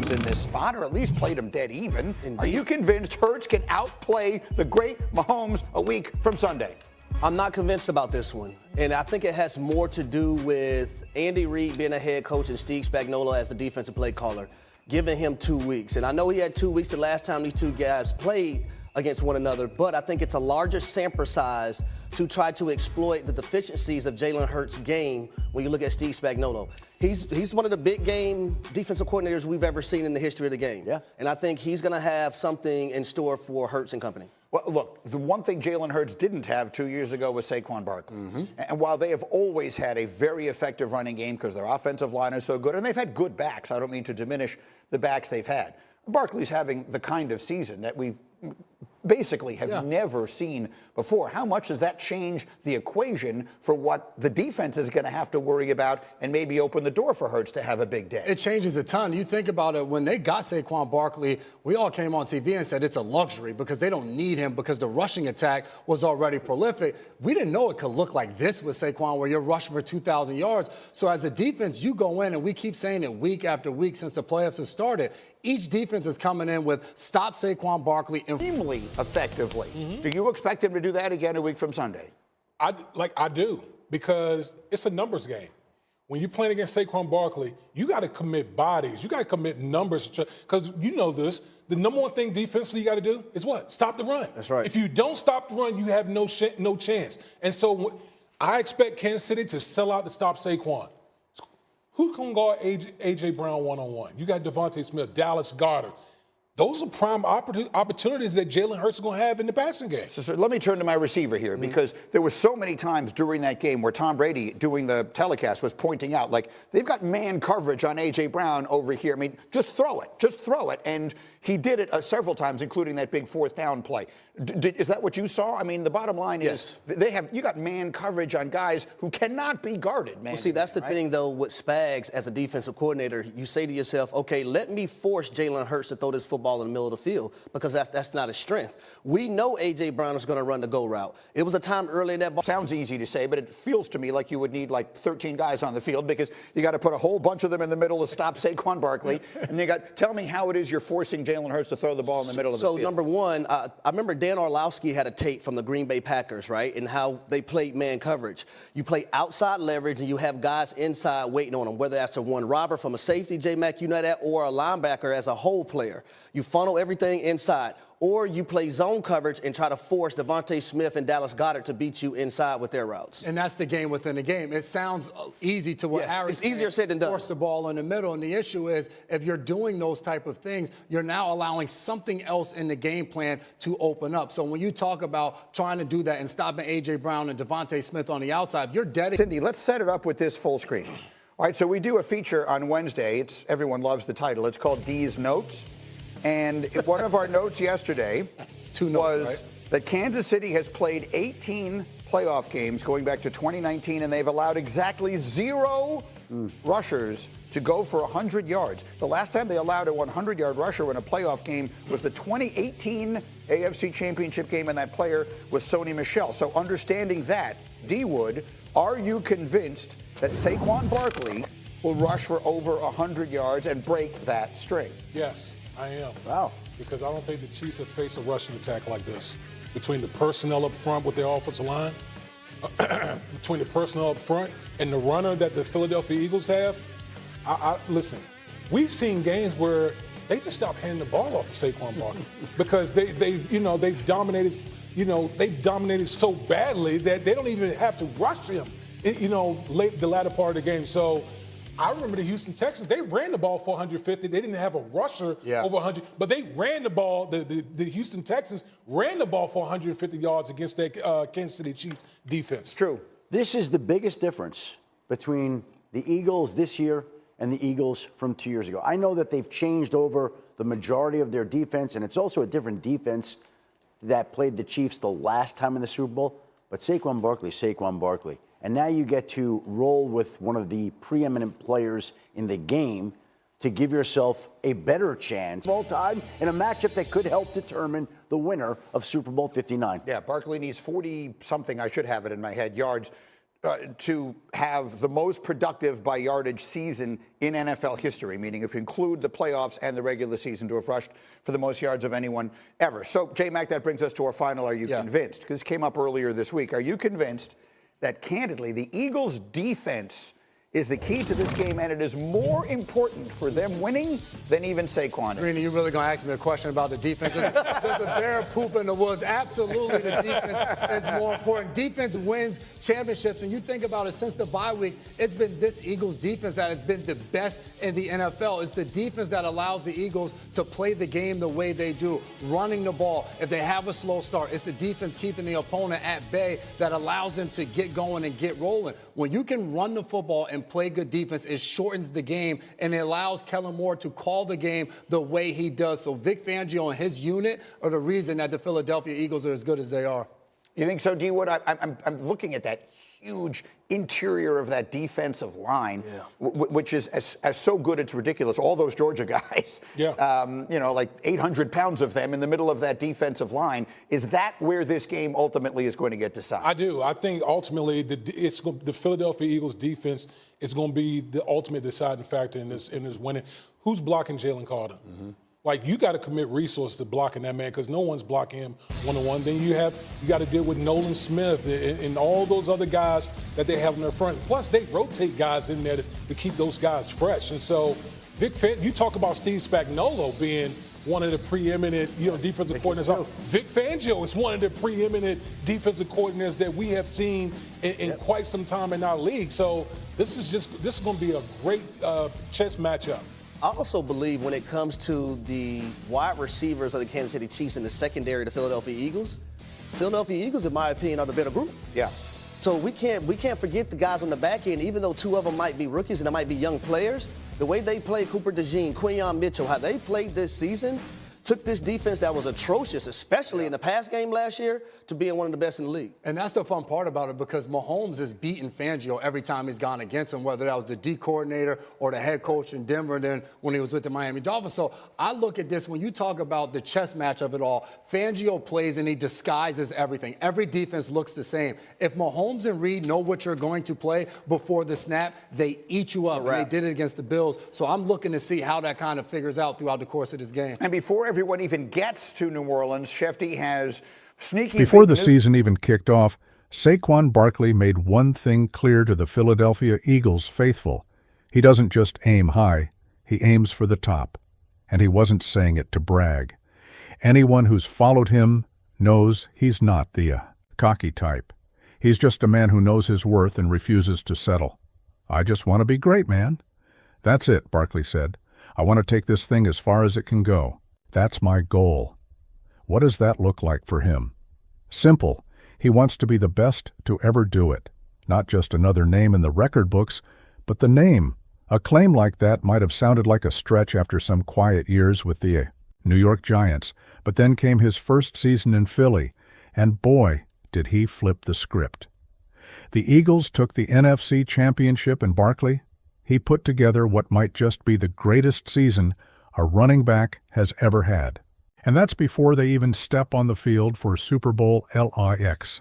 Hurts in this spot, or at least played him dead even. Indeed. Are you convinced Hurts can outplay the great Mahomes a week from Sunday? I'm not convinced about this one. And I think it has more to do with Andy Reid being a head coach and Steve Spagnuolo as the defensive play caller, giving him 2 weeks. And I know he had 2 weeks the last time these two guys played against one another, but I think it's a larger sample size to try to exploit the deficiencies of Jalen Hurts' game when you look at Steve Spagnuolo. He's one of the big game defensive coordinators we've ever seen in the history of the game. Yeah. And I think he's going to have something in store for Hurts and company. Well, look, the one thing Jalen Hurts didn't have 2 years ago was Saquon Barkley. And while they have always had a very effective running game because their offensive line is so good, and they've had good backs, I don't mean to diminish the backs they've had. Barkley's having the kind of season that we basically have never seen before. How much does that change the equation for what the defense is going to have to worry about and maybe open the door for Hurts to have a big day? It changes a ton. You think about it, when they got Saquon Barkley, we all came on TV and said it's a luxury because they don't need him because the rushing attack was already prolific. We didn't know it could look like this with Saquon where you're rushing for 2,000 yards. So as a defense, you go in, and we keep saying it week after week since the playoffs have started, each defense is coming in with stop Saquon Barkley. Extremely effectively. Do you expect him to do that again a week from Sunday? I do, because it's a numbers game. When you're playing against Saquon Barkley, you got to commit bodies. You got to commit numbers. Because you know this, the number one thing defensively you got to do is what? Stop the run. That's right. If you don't stop the run, you have no chance. And so I expect Kansas City to sell out to stop Saquon. Who can guard A.J. Brown one-on-one? You got Devontae Smith, Dallas Goedert. Those are prime opportunities that Jalen Hurts is going to have in the passing game. So let me turn to my receiver here, because there were so many times during that game where Tom Brady, doing the telecast, was pointing out, like, they've got man coverage on A.J. Brown over here. I mean, just throw it. And he did it several times, including that big fourth down play. Is that what you saw? I mean, the bottom line is you got man coverage on guys who cannot be guarded, man. Well, see, that's the thing, though, with Spags as a defensive coordinator. You say to yourself, okay, let me force Jalen Hurts to throw this football in the middle of the field, because that's not his strength. We know A.J. Brown is going to run the go route. It was a time early in that ball. Sounds easy to say, but it feels to me like you would need like 13 guys on the field, because you got to put a whole bunch of them in the middle to stop Saquon Barkley. And tell me how it is you're forcing Jalen Hurts to throw the ball in the middle of the field. So, number one, I remember Dan Orlovsky had a tape from the Green Bay Packers, right, and how they played man coverage. You play outside leverage, and you have guys inside waiting on them, whether that's a one robber from a safety, J-Mac, you know that, or a linebacker as a hole player. You funnel everything inside. Or you play zone coverage and try to force Devontae Smith and Dallas Goedert to beat you inside with their routes. And that's the game within the game. It sounds easy to what Harry it's easier said than done. Force the ball in the middle. And the issue is, if you're doing those type of things, you're now allowing something else in the game plan to open up. So when you talk about trying to do that and stopping A.J. Brown and Devontae Smith on the outside, you're dedicated. Cindy, let's set it up with this full screen. All right, so we do a feature on Wednesday. Everyone loves the title. It's called D's Notes. And one of our notes yesterday was that Kansas City has played 18 playoff games going back to 2019, and they've allowed exactly 0 rushers to go for 100 yards. The last time they allowed a 100-yard rusher in a playoff game was the 2018 AFC Championship game, and that player was Sony Michel. So understanding that, D. Wood, are you convinced that Saquon Barkley will rush for over 100 yards and break that streak? Yes, I am. Wow. Because I don't think the Chiefs have faced a rushing attack like this. Between the personnel up front with their offensive line, between the personnel up front and the runner that the Philadelphia Eagles have, listen, we've seen games where they just stop handing the ball off to Saquon Barkley because they've dominated so badly that they don't even have to rush him, the latter part of the game. So I remember the Houston Texans, they ran the ball for 150. They didn't have a rusher over 100, but they ran the ball. The Houston Texans ran the ball for 150 yards against that Kansas City Chiefs defense. True. This is the biggest difference between the Eagles this year and the Eagles from 2 years ago. I know that they've changed over the majority of their defense, and it's also a different defense that played the Chiefs the last time in the Super Bowl. But Saquon Barkley. And now you get to roll with one of the preeminent players in the game to give yourself a better chance all time in a matchup that could help determine the winner of Super Bowl 59. Yeah, Barkley needs 40-something, I should have it in my head, yards to have the most productive by yardage season in NFL history, meaning if you include the playoffs and the regular season, to have rushed for the most yards of anyone ever. So, J-Mac, that brings us to our final. Are you convinced? Because this came up earlier this week. Are you convinced that, candidly, the Eagles' defense is the key to this game, and it is more important for them winning than even Saquon? Greeny, you really going to ask me a question about the defense? There's a bear poop in the woods. Absolutely, the defense is more important. Defense wins championships, and you think about it, since the bye week, it's been this Eagles defense that has been the best in the NFL. It's the defense that allows the Eagles to play the game the way they do, running the ball. If they have a slow start, it's the defense keeping the opponent at bay that allows them to get going and get rolling. When you can run the football and play good defense, it shortens the game, and it allows Kellen Moore to call the game the way he does. So Vic Fangio and his unit are the reason that the Philadelphia Eagles are as good as they are. You think so, D. Wood? I'm looking at that huge interior of that defensive line, which is as so good it's ridiculous. All those Georgia guys, like 800 pounds of them in the middle of that defensive line. Is that where this game ultimately is going to get decided? I do. I think ultimately the Philadelphia Eagles defense is going to be the ultimate deciding factor in this winning. Who's blocking Jalen Carter? Mm-hmm. Like, you got to commit resources to blocking that man because no one's blocking him one-on-one. Then you got to deal with Nolan Smith and all those other guys that they have in their front. Plus, they rotate guys in there to keep those guys fresh. And so, you talk about Steve Spagnuolo being one of the preeminent, defensive coordinators. Vic Fangio is one of the preeminent defensive coordinators that we have seen in quite some time in our league. So this is going to be a great chess matchup. I also believe when it comes to the wide receivers of the Kansas City Chiefs and the secondary of the Philadelphia Eagles, in my opinion, are the better group. Yeah. So we can't forget the guys on the back end, even though two of them might be rookies and they might be young players. The way they played Cooper DeJean, Quinyon Mitchell, how they played this season, took this defense that was atrocious, especially in the pass game last year, to being one of the best in the league. And that's the fun part about it, because Mahomes is beating Fangio every time he's gone against him, whether that was the D coordinator or the head coach in Denver, then when he was with the Miami Dolphins. So I look at this, when you talk about the chess match of it all, Fangio plays and he disguises everything. Every defense looks the same. If Mahomes and Reed know what you're going to play before the snap, they eat you up. And they did it against the Bills. So I'm looking to see how that kind of figures out throughout the course of this game. And before everyone even gets to New Orleans, Shefty has sneaky... Before the season even kicked off, Saquon Barkley made one thing clear to the Philadelphia Eagles faithful. He doesn't just aim high, he aims for the top. And he wasn't saying it to brag. Anyone who's followed him knows he's not the cocky type. He's just a man who knows his worth and refuses to settle. I just want to be great, man. That's it, Barkley said. I want to take this thing as far as it can go. That's my goal. What does that look like for him? Simple. He wants to be the best to ever do it. Not just another name in the record books, but the name. A claim like that might have sounded like a stretch after some quiet years with the New York Giants, but then came his first season in Philly, and boy, did he flip the script. The Eagles took the NFC Championship, and Barkley, he put together what might just be the greatest season a running back has ever had. And that's before they even step on the field for Super Bowl LIX.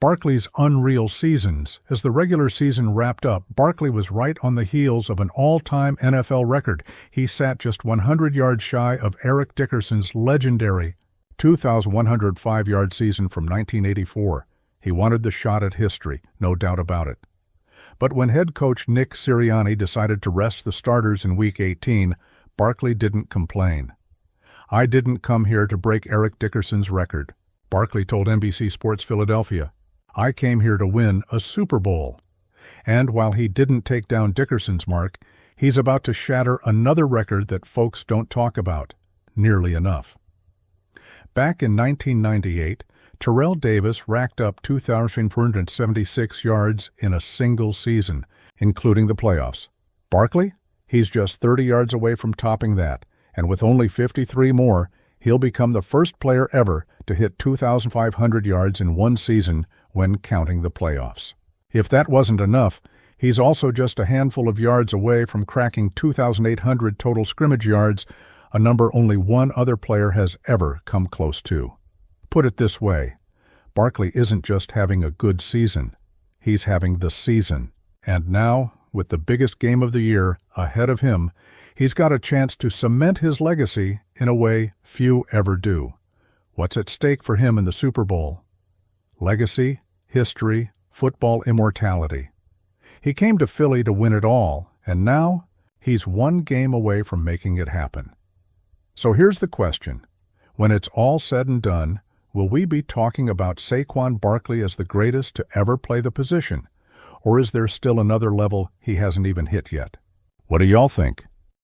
Barkley's unreal seasons. As the regular season wrapped up, Barkley was right on the heels of an all-time NFL record. He sat just 100 yards shy of Eric Dickerson's legendary 2,105-yard season from 1984. He wanted the shot at history, no doubt about it. But when head coach Nick Sirianni decided to rest the starters in Week 18, Barkley didn't complain. I didn't come here to break Eric Dickerson's record, Barkley told NBC Sports Philadelphia. I came here to win a Super Bowl. And while he didn't take down Dickerson's mark, he's about to shatter another record that folks don't talk about nearly enough. Back in 1998, Terrell Davis racked up 2,476 yards in a single season, including the playoffs. Barkley? He's just 30 yards away from topping that, and with only 53 more, he'll become the first player ever to hit 2,500 yards in one season when counting the playoffs. If that wasn't enough, he's also just a handful of yards away from cracking 2,800 total scrimmage yards, a number only one other player has ever come close to. Put it this way, Barkley isn't just having a good season. he's having the season. And now, with the biggest game of the year ahead of him, he's got a chance to cement his legacy in a way few ever do. What's at stake for him in the Super Bowl? Legacy, history, football immortality. He came to Philly to win it all, and now he's one game away from making it happen. So here's the question. When it's all said and done, will we be talking about Saquon Barkley as the greatest to ever play the position? Or is there still another level he hasn't even hit yet? What do y'all think?